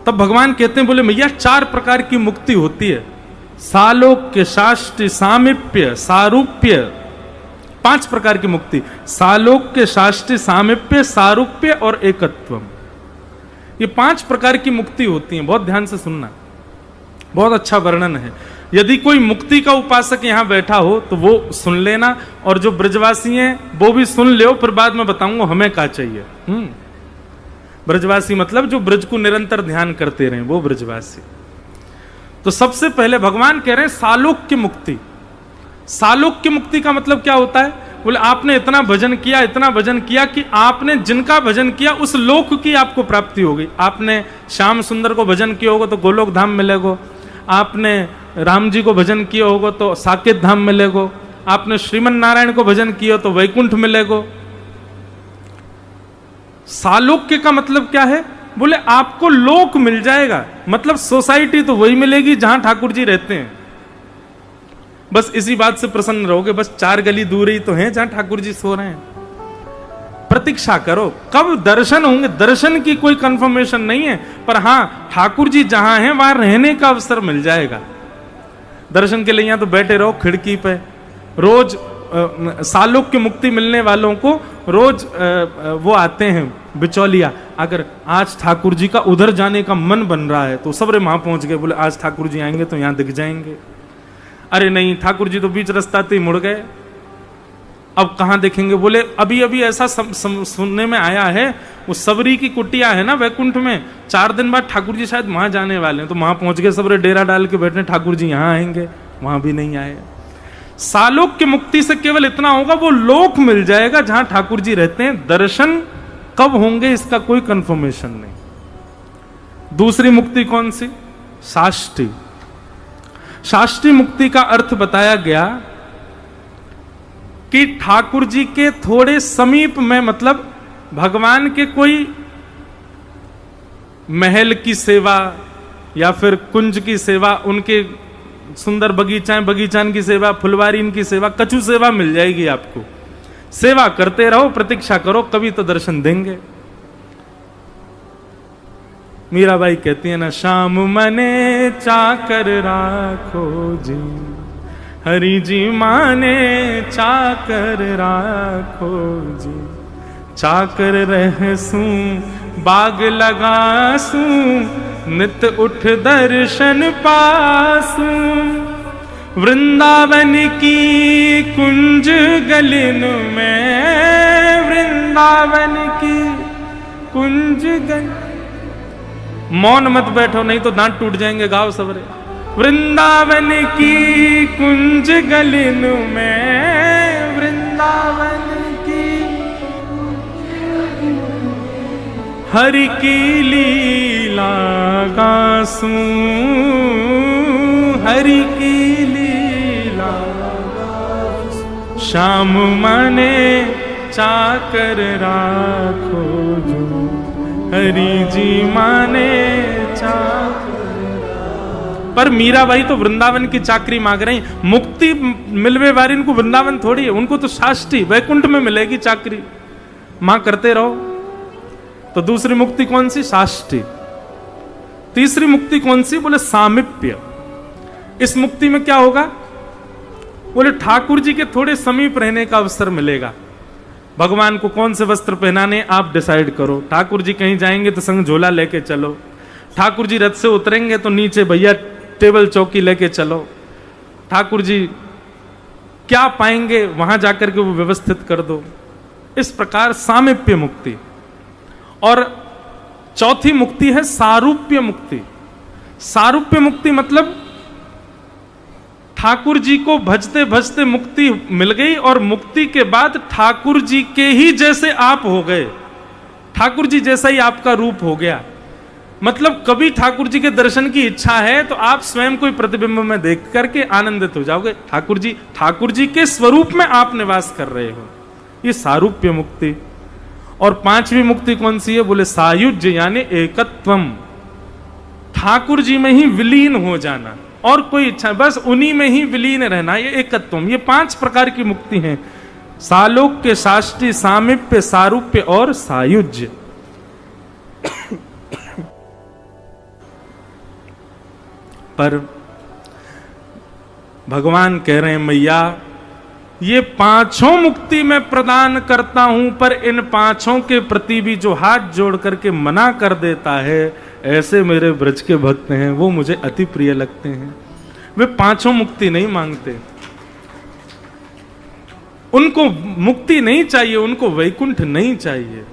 तब भगवान कहते हैं, बोले मैया 4 प्रकार की मुक्ति होती है, सालोक्य, शाष्टि, सामीप्य, सारूप्य। 5 प्रकार की मुक्ति, सालोक्य, शाष्टि, सामीप्य, सारूप्य और एकत्वम। ये 5 प्रकार की मुक्ति होती है। बहुत ध्यान से सुनना, बहुत अच्छा वर्णन है। यदि कोई मुक्ति का उपासक यहां बैठा हो तो वो सुन लेना, और जो ब्रजवासी हैं वो भी सुन ले, फिर बाद में बताऊंगा हमें क्या चाहिए। ब्रजवासी मतलब जो ब्रज को निरंतर ध्यान करते रहे, वो ब्रजवासी। तो सबसे पहले भगवान कह रहे हैं सालोक्य मुक्ति। सालोक्य मुक्ति का मतलब क्या होता है? बोले आपने इतना भजन किया, इतना भजन किया कि आपने जिनका भजन किया उस लोक की आपको प्राप्ति हो गई। आपने श्याम सुंदर को भजन किया होगा तो गोलोक धाम मिलेगा, आपने राम जी को भजन किया होगा तो साकेत धाम मिलेगा, आपने श्रीमन नारायण को भजन किया तो वैकुंठ मिलेगा। सालोक्य का मतलब क्या है? बोले आपको लोक मिल जाएगा, मतलब सोसाइटी तो वही मिलेगी जहां ठाकुर जी रहते हैं। बस इसी बात से प्रसन्न रहोगे, बस 4 गली दूर ही तो है जहां ठाकुर जी सो रहे हैं। प्रतीक्षा करो कब दर्शन होंगे। दर्शन की कोई कंफर्मेशन नहीं है, पर हां ठाकुर जी जहां हैं वहां रहने का अवसर मिल जाएगा। दर्शन के लिए यहां तो बैठे रहो खिड़की पे। रोज सालोक्य मुक्ति मिलने वालों को रोज वो आते हैं बिचौलिया, अगर आज ठाकुर जी का उधर जाने का मन बन रहा है तो सबरे वहां पहुंच गए, बोले आज ठाकुर जी आएंगे तो यहां दिख जाएंगे। अरे नहीं, ठाकुर जी तो बीच रास्ता ही मुड़ गए, अब कहां देखेंगे? बोले अभी अभी ऐसा सुनने में आया है, वो सबरी की कुटिया है ना वैकुंठ में, 4 दिन बाद ठाकुर जी शायद वहां जाने वाले हैं, तो वहां पहुंच गए सबरे डेरा डाल के बैठे, ठाकुर जी यहां आएंगे, वहां भी नहीं आए। सालोक्य मुक्ति से केवल इतना होगा, वो लोक मिल जाएगा जहां ठाकुर जी रहते हैं। दर्शन कब होंगे इसका कोई कंफर्मेशन नहीं। दूसरी मुक्ति कौन सी? शाष्टि। शाष्टि मुक्ति का अर्थ बताया गया कि ठाकुर जी के थोड़े समीप में, मतलब भगवान के कोई महल की सेवा या फिर कुंज की सेवा, उनके सुंदर बगीचान की सेवा, फुलवारी इनकी सेवा, कछु सेवा मिल जाएगी आपको। सेवा करते रहो, प्रतीक्षा करो, कभी तो दर्शन देंगे। मीराबाई कहती है ना, शाम मने चाकर राखो जी, हरि जी माने चाकर राखो जी, चाकर रहसू बाग लगासू, नित उठ दर्शन पासू, वृंदावन की कुंज गलिन में, वृंदावन की कुंज गलिन। मौन मत बैठो नहीं तो दांत टूट जाएंगे, गाओ सबरे। वृंदावन की कुंज गलिन में, वृंदावन की हरि की लीला गासूं, हरि की लीला गासूं, श्याम मने चाकर राखो जो, हरि जी माने चाकर। पर मीराबाई तो वृंदावन की चाकरी मांग रही। मुक्ति मिलवे वाली इनको वृंदावन थोड़ी है, उनको तो शाष्टि वैकुंठ में मिलेगी चाकरी। मां करते रहो। तो दूसरी मुक्ति कौन सी? शाष्टि। तीसरी मुक्ति कौन सी? बोले सामीप्य। इस मुक्ति में क्या होगा? बोले ठाकुर जी के थोड़े समीप रहने का अवसर मिलेगा। भगवान को कौन से वस्त्र पहनाने आप डिसाइड करो। ठाकुर जी कहीं जाएंगे तो संग झोला लेके चलो, ठाकुर जी रथ से उतरेंगे तो नीचे भैया टेबल चौकी लेके चलो, ठाकुर जी क्या पाएंगे वहां जाकर के वो व्यवस्थित कर दो। इस प्रकार सामीप्य मुक्ति। और चौथी मुक्ति है सारूप्य मुक्ति। सारूप्य मुक्ति मतलब ठाकुर जी को भजते भजते मुक्ति मिल गई और मुक्ति के बाद ठाकुर जी के ही जैसे आप हो गए, ठाकुर जी जैसा ही आपका रूप हो गया। मतलब कभी ठाकुर जी के दर्शन की इच्छा है तो आप स्वयं कोई प्रतिबिंब में देख करके आनंदित हो जाओगे। ठाकुर जी के स्वरूप में आप निवास कर रहे हो। ये सारूप्य मुक्ति। और पांचवी मुक्ति कौन सी है? बोले सायुज्य, यानी एकत्वम। ठाकुर जी में ही विलीन हो जाना और कोई इच्छा, बस उन्हीं में ही विलीन रहना, ये एकत्वम। ये 5 प्रकार की मुक्ति हैं। सालोक्य, शाष्टि, सामीप्य, सारूप्य और सायुज्य। पर भगवान कह रहे हैं मैया ये पांचों मुक्ति मैं प्रदान करता हूं, पर इन पांचों के प्रति भी जो हाथ जोड़ करके मना कर देता है, ऐसे मेरे ब्रज के भक्त हैं, वो मुझे अति प्रिय लगते हैं। वे पांचों मुक्ति नहीं मांगते, उनको मुक्ति नहीं चाहिए, उनको वैकुंठ नहीं चाहिए।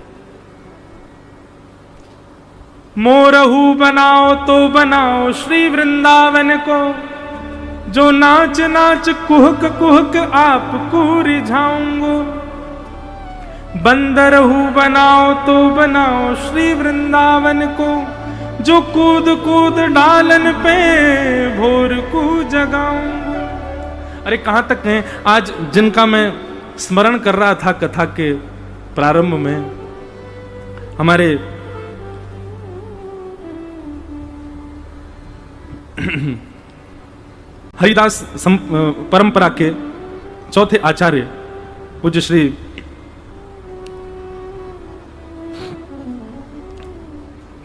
मोरहू बनाओ तो बनाओ श्री वृंदावन को, जो नाच नाच कुहक कुहक आपको रिझाऊंगो। बंदरहू बनाओ तो बनाओ श्री वृंदावन को, जो कूद कूद डालन पे भोर को जगाऊंगो। अरे कहां तक हैं आज जिनका मैं स्मरण कर रहा था कथा के प्रारंभ में, हमारे हरिदास परंपरा के चौथे आचार्य पूज्य श्री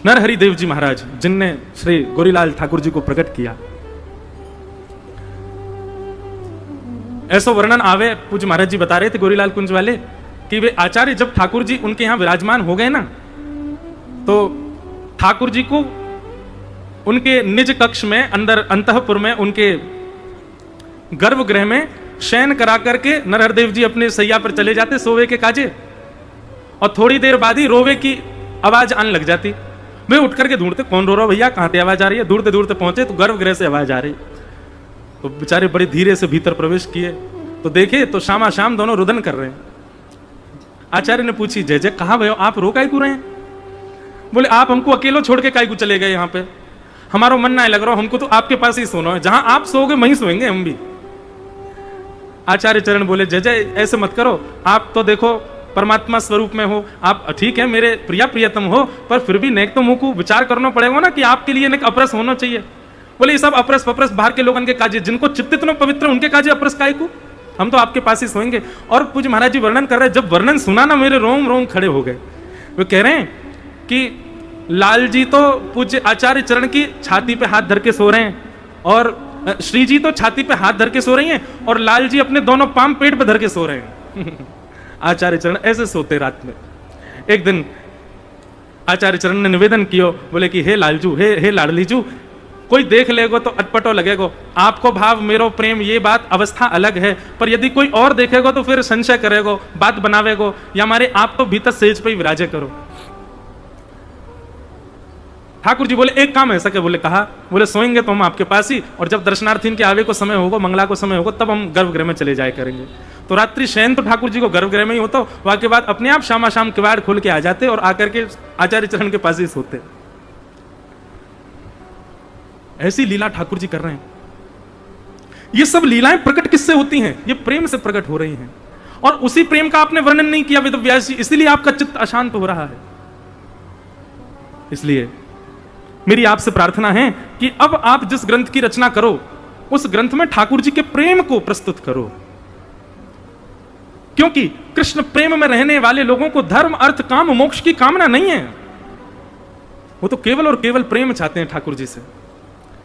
नरहरि देव जी महाराज, जिनने श्री गोरीलाल ठाकुर जी को प्रकट किया, ऐसा वर्णन आवे पूज्य महाराज जी बता रहे थे गोरीलाल कुंज वाले कि वे आचार्य जब ठाकुर जी उनके यहां विराजमान हो गए ना, तो ठाकुर जी को उनके निज कक्ष में अंदर अंतःपुर में उनके गर्भगृह में शयन करा करके नरहरदेव जी अपने सैया पर चले जाते सोवे के काजे, और थोड़ी देर बाद ही रोवे की आवाज आने लग जाती। वे उठ करके ढूंढते कौन रो रहा भैया, कहां से आवाज आ रही है। दूरते दूरते पहुंचे तो गर्भगृह से आवाज आ रही, तो बेचारे बड़े धीरे से भीतर प्रवेश किए तो देखे तो शामा शाम दोनों रुदन कर रहे हैं। आचार्य ने पूछी जय जय कहा भयो, आप रो काहे को रहे हैं। बोले आप हमको अकेलो छोड़ के काहे को चले गए, यहाँ पे हमारा मन ना लग रहा, हमको तो आपके पास ही सोना है, जहां आप सोओगे वहीं सोएंगे हम भी। आचार्य चरण बोले जय जय ऐसे मत करो, आप तो देखो परमात्मा स्वरूप में हो, आप ठीक है मेरे प्रिया प्रियतम हो, पर फिर भी नेक तो मुंह को विचार करना पड़ेगा ना कि आपके लिए नेक अपरस होना चाहिए। बोले ये सब अपरस पपरस बाहर के लोगों के काजे, जिनको चित्त इतना पवित्र उनके काजे अपरस काय को, हम तो आपके पास ही सोएंगे। और पूज्य महाराज जी वर्णन कर रहे हैं, जब वर्णन सुना ना मेरे रोम रोम खड़े हो गए। वे कह रहे हैं कि लाल जी तो पूज्य आचार्य चरण की छाती पे हाथ धर के सो रहे हैं, और श्री जी तो छाती पे हाथ धर के सो रही हैं, और लाल जी अपने दोनों पांव पेट पे धर के सो रहे हैं। आचार्य चरण ऐसे सोते रात में। एक दिन आचार्य चरण ने निवेदन किया, बोले कि हे लालजू, हे लाडलीजू, कोई देख लेगो तो अटपटो लगेगो, आपको भाव मेरो प्रेम ये बात अवस्था अलग है, पर यदि कोई और देखेगो तो फिर संशय करेगो, बात बनावेगो, या हमारे आप तो भीतर सेज पे ही विराजे करो। ठाकुर जी बोले एक काम ऐसा क्या, बोले कहा, बोले सोएंगे तो हम आपके पास ही, और जब दर्शनार्थी के आवे को समय होगा, मंगला को समय होगा, तब हम गर्भगृह में चले जाए करेंगे। तो रात्रि शयन तो ठाकुर जी को गर्भगृह में ही होता, वहां के बाद अपने आप शामा शाम किवाड़ खोल के आ जाते और आकर के आचार्य चरण के पास ही सोते। ऐसी लीला ठाकुर जी कर रहे हैं। ये सब लीलाएं प्रकट किससे होती हैं? ये प्रेम से प्रकट हो रही हैं, और उसी प्रेम का आपने वर्णन नहीं किया वेदव्यास जी, इसलिए आपका चित्त अशांत हो रहा है। इसलिए मेरी आपसे प्रार्थना है कि अब आप जिस ग्रंथ की रचना करो, उस ग्रंथ में ठाकुर जी के प्रेम को प्रस्तुत करो, क्योंकि कृष्ण प्रेम में रहने वाले लोगों को धर्म अर्थ काम मोक्ष की कामना नहीं है, वो तो केवल और केवल प्रेम चाहते हैं ठाकुर जी से।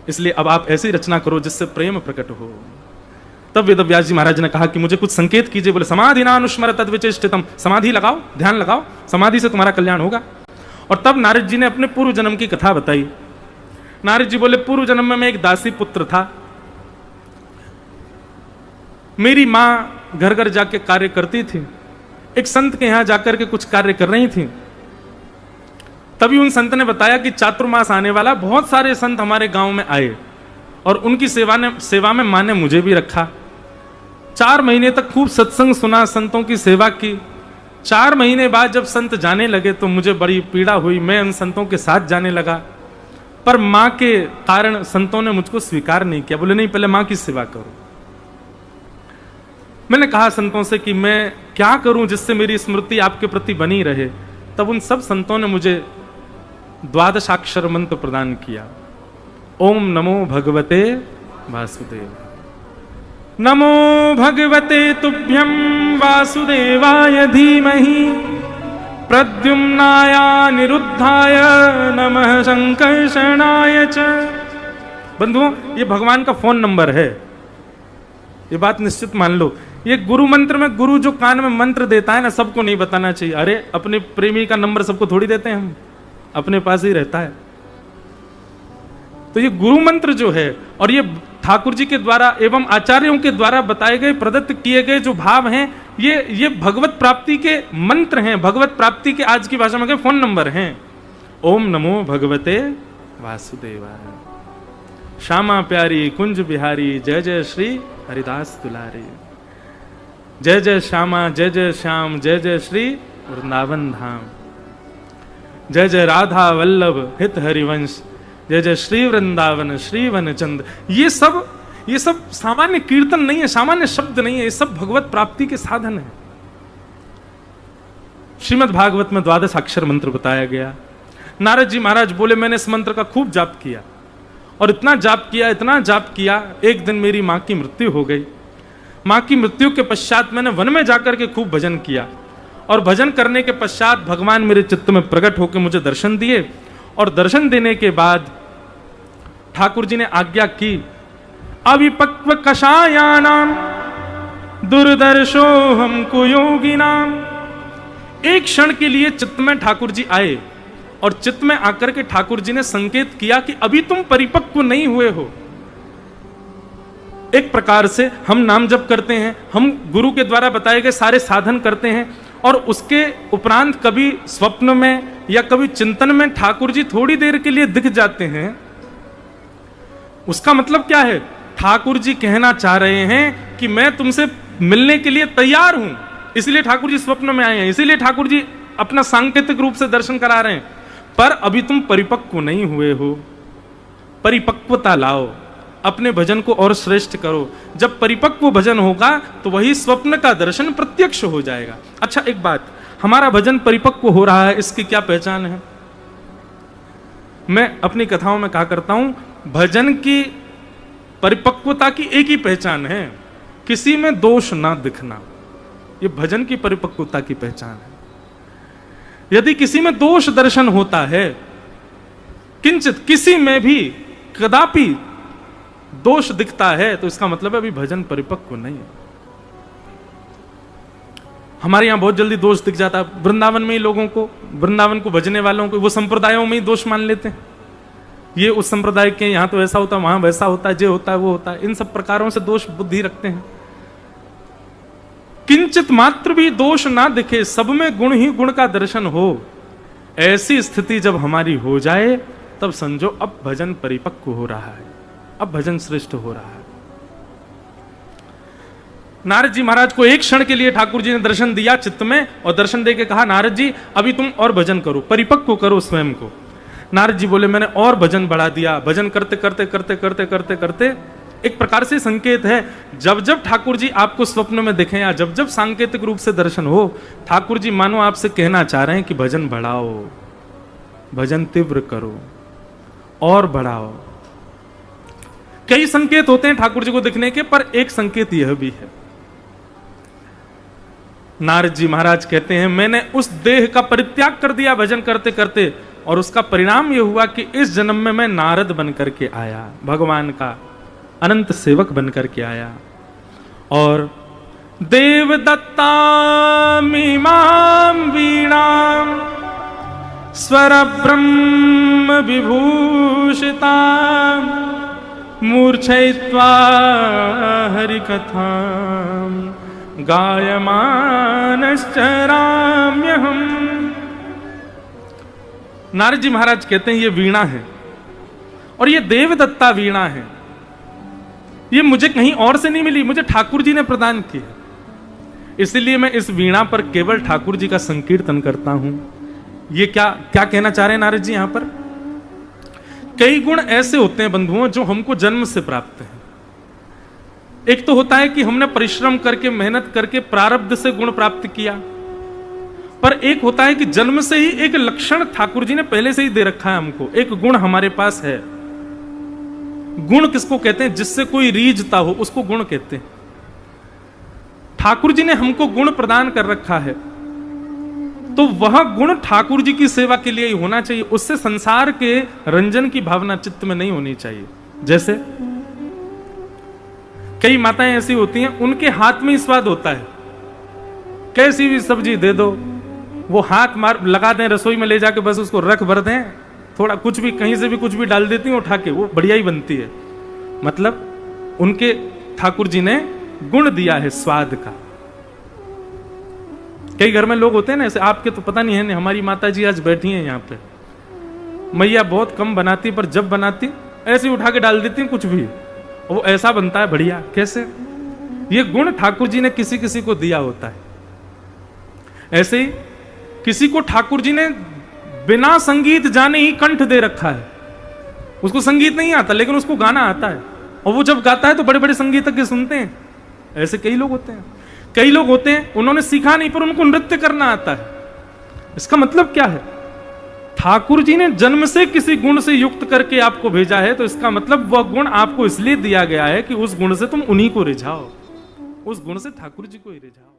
इसलिए अब आप ऐसी रचना करो जिससे प्रेम प्रकट हो। तब वेदव्यास जी महाराज ने कहा कि मुझे कुछ संकेत कीजिए। बोले समाधि नानुस्मर तद्विचेष्टितम, समाधि लगाओ, ध्यान लगाओ, समाधि से तुम्हारा कल्याण होगा। और तब नारद जी ने अपने पूर्व जन्म की कथा बताई। नारद जी बोले पूर्व जन्म में मैं एक दासी पुत्र था, मेरी मां घर घर जाके कार्य करती थी, एक संत के यहां जाकर के कुछ कार्य कर रही थी। तभी उन संत ने बताया कि चातुर्मास आने वाला, बहुत सारे संत हमारे गांव में आए, और उनकी सेवा में मां ने मुझे भी रखा। 4 महीने तक खूब सत्संग सुना, संतों की सेवा की। 4 महीने बाद जब संत जाने लगे तो मुझे बड़ी पीड़ा हुई, मैं उन संतों के साथ जाने लगा, पर मां के कारण संतों ने मुझको स्वीकार नहीं किया। बोले नहीं, पहले मां की सेवा करो। मैंने कहा संतों से कि मैं क्या करूं जिससे मेरी स्मृति आपके प्रति बनी रहे। तब उन सब संतों ने मुझे 12 मंत्र प्रदान किया। ओम नमो भगवते वासुदेव, नमो भगवते तुभ्यं वासुदेवाय धीमहि, प्रद्युम्नाय निरुद्धाय नमः संकर्षणाय च, बंधुओं, ये भगवान का फोन नंबर है, ये बात निश्चित मान लो। ये गुरु मंत्र में गुरु जो कान में मंत्र देता है ना, सबको नहीं बताना चाहिए। अरे अपने प्रेमी का नंबर सबको थोड़ी देते हैं हम, अपने पास ही रहता है। तो ये गुरु मंत्र जो है और ये ठाकुर जी के द्वारा एवं आचार्यों के द्वारा बताए गए प्रदत्त किए गए जो भाव हैं, ये भगवत प्राप्ति के मंत्र हैं, भगवत प्राप्ति के आज की भाषा में के फोन नंबर हैं। ओम नमो भगवते वासुदेवाय। श्यामा प्यारी कुंज बिहारी, जय जय श्री हरिदास दुलारी। जय जय श्यामा, जय जय श्याम, जय जय श्री वृंदावन धाम। जय जय राधा वल्लभ हित हरिवंश, जय जय श्री वृंदावन श्री वनचंद। ये सब सामान्य कीर्तन नहीं है, सामान्य शब्द नहीं है, ये सब भगवत प्राप्ति के साधन है। श्रीमद् भागवत में 12 अक्षर मंत्र बताया गया। नारद जी महाराज बोले, मैंने इस मंत्र का खूब जाप किया और इतना जाप किया, एक दिन मेरी मां की मृत्यु हो गई। मां की मृत्यु के पश्चात मैंने वन में जाकर के खूब भजन किया और भजन करने के पश्चात भगवान मेरे चित्त में प्रकट होकर मुझे दर्शन दिए और दर्शन देने के बाद ठाकुर जी ने आज्ञा की, अविपक्व कषायानाम दुर्दर्शो हमको योगिनाम। एक क्षण के लिए चित्त में ठाकुर जी आए और चित्त में आकर के ठाकुर जी ने संकेत किया कि अभी तुम परिपक्व नहीं हुए हो। एक प्रकार से हम नाम जप करते हैं, हम गुरु के द्वारा बताए गए सारे साधन करते हैं और उसके उपरांत कभी स्वप्न में या कभी चिंतन में ठाकुर जी थोड़ी देर के लिए दिख जाते हैं। उसका मतलब क्या है? ठाकुर जी कहना चाह रहे हैं कि मैं तुमसे मिलने के लिए तैयार हूं, इसलिए ठाकुर जी स्वप्न में आए हैं, इसीलिए ठाकुर जी अपना सांकेतिक रूप से दर्शन करा रहे हैं। पर अभी तुम परिपक्व नहीं हुए हो, परिपक्वता लाओ, अपने भजन को और श्रेष्ठ करो। जब परिपक्व भजन होगा तो वही स्वप्न का दर्शन प्रत्यक्ष हो जाएगा। अच्छा, एक बात, हमारा भजन परिपक्व हो रहा है, इसकी क्या पहचान है? मैं अपनी कथाओं में कहा करता हूं, भजन की परिपक्वता की एक ही पहचान है, किसी में दोष ना दिखना। यह भजन की परिपक्वता की पहचान है। यदि किसी में दोष दर्शन होता है, किंचित किसी में भी कदापि दोष दिखता है, तो इसका मतलब है अभी भजन परिपक्व नहीं है। हमारे यहां बहुत जल्दी दोष दिख जाता है। वृंदावन में ही लोगों को, वृंदावन को भजने वालों को, वो संप्रदायों में ही दोष मान लेते हैं। ये उस संप्रदाय के यहां तो ऐसा होता है, वहां वैसा होता है, जो होता है वो होता है। इन सब प्रकारों से दोष बुद्धि रखते हैं। किंचित मात्र भी दोष ना दिखे, सब में गुण ही गुण का दर्शन हो, ऐसी स्थिति जब हमारी हो जाए तब समझो अब भजन परिपक्व हो रहा है, अब भजन श्रेष्ठ हो रहा है। नारद जी महाराज को एक क्षण के लिए ठाकुर जी ने दर्शन दिया चित्त में और दर्शन देके कहा, नारद जी अभी तुम और भजन करो, परिपक्व करो स्वयं को। नारद जी बोले, मैंने और भजन बढ़ा दिया। भजन करते करते करते करते करते करते एक प्रकार से संकेत है, जब जब ठाकुर जी आपको स्वप्न में दिखें या जब जब सांकेतिक रूप से दर्शन हो, ठाकुर जी मानो आपसे कहना चाह रहे हैं कि भजन बढ़ाओ, भजन तीव्र करो और बढ़ाओ। कई संकेत होते हैं ठाकुर जी को दिखने के, पर एक संकेत यह भी है। नारद जी महाराज कहते हैं, मैंने उस देह का परित्याग कर दिया भजन करते करते, और उसका परिणाम यह हुआ कि इस जन्म में मैं नारद बन करके आया, भगवान का अनंत सेवक बन करके आया। और देव दत्तामिमां वीणां स्वर ब्रह्म विभूषितां मूर्छयित्वा हरिकथां गायमानश्चराम्यहम्। नारद जी महाराज कहते हैं ये वीणा है और ये देवदत्ता वीणा है, ये मुझे कहीं और से नहीं मिली, मुझे ठाकुर जी ने प्रदान की है। इसलिए मैं इस वीणा पर केवल ठाकुर जी का संकीर्तन करता हूं। ये क्या क्या कहना चाह रहे हैं नारद जी यहां पर? कई गुण ऐसे होते हैं बंधुओं जो हमको जन्म से प्राप्त हैं। एक तो होता है कि हमने परिश्रम करके, मेहनत करके, प्रारब्ध से गुण प्राप्त किया, पर एक होता है कि जन्म से ही एक लक्षण ठाकुर जी ने पहले से ही दे रखा है हमको, एक गुण हमारे पास है। गुण किसको कहते हैं? जिससे कोई रीझता हो उसको गुण कहते हैं। ठाकुर जी ने हमको गुण प्रदान कर रखा है, तो वह गुण ठाकुर जी की सेवा के लिए ही होना चाहिए, उससे संसार के रंजन की भावना चित्त में नहीं होनी चाहिए। जैसे कई माताएं ऐसी होती हैं, उनके हाथ में ही स्वाद होता है, कैसी भी सब्जी दे दो वो हाथ मार लगा दें रसोई में ले जाके, बस उसको रख भर दें, थोड़ा कुछ भी कहीं से भी कुछ भी डाल देती हैं उठा के, वो बढ़िया ही बनती है। मतलब उनके ठाकुर जी ने गुण दिया है स्वाद का। कई घर में लोग होते हैं ना ऐसे, आपके तो पता नहीं है, हमारी माता जी आज बैठी हैं यहाँ पे, मैया बहुत कम बनाती पर जब बनाती ऐसे उठा के डाल देती कुछ भी, वो ऐसा बनता है बढ़िया। कैसे? ये गुण ठाकुर जी ने किसी किसी को दिया होता है। ऐसे ही किसी को ठाकुर जी ने बिना संगीत जाने ही कंठ दे रखा है, उसको संगीत नहीं आता लेकिन उसको गाना आता है, और वो जब गाता है तो बड़े बड़े संगीतज्ञ सुनते हैं। ऐसे कई लोग होते हैं। कई लोग होते हैं उन्होंने सीखा नहीं पर उनको नृत्य करना आता है। इसका मतलब क्या है? ठाकुर जी ने जन्म से किसी गुण से युक्त करके आपको भेजा है, तो इसका मतलब वह गुण आपको इसलिए दिया गया है कि उस गुण से तुम उन्हीं को रिझाओ, उस गुण से ठाकुर जी को ही रिझाओ।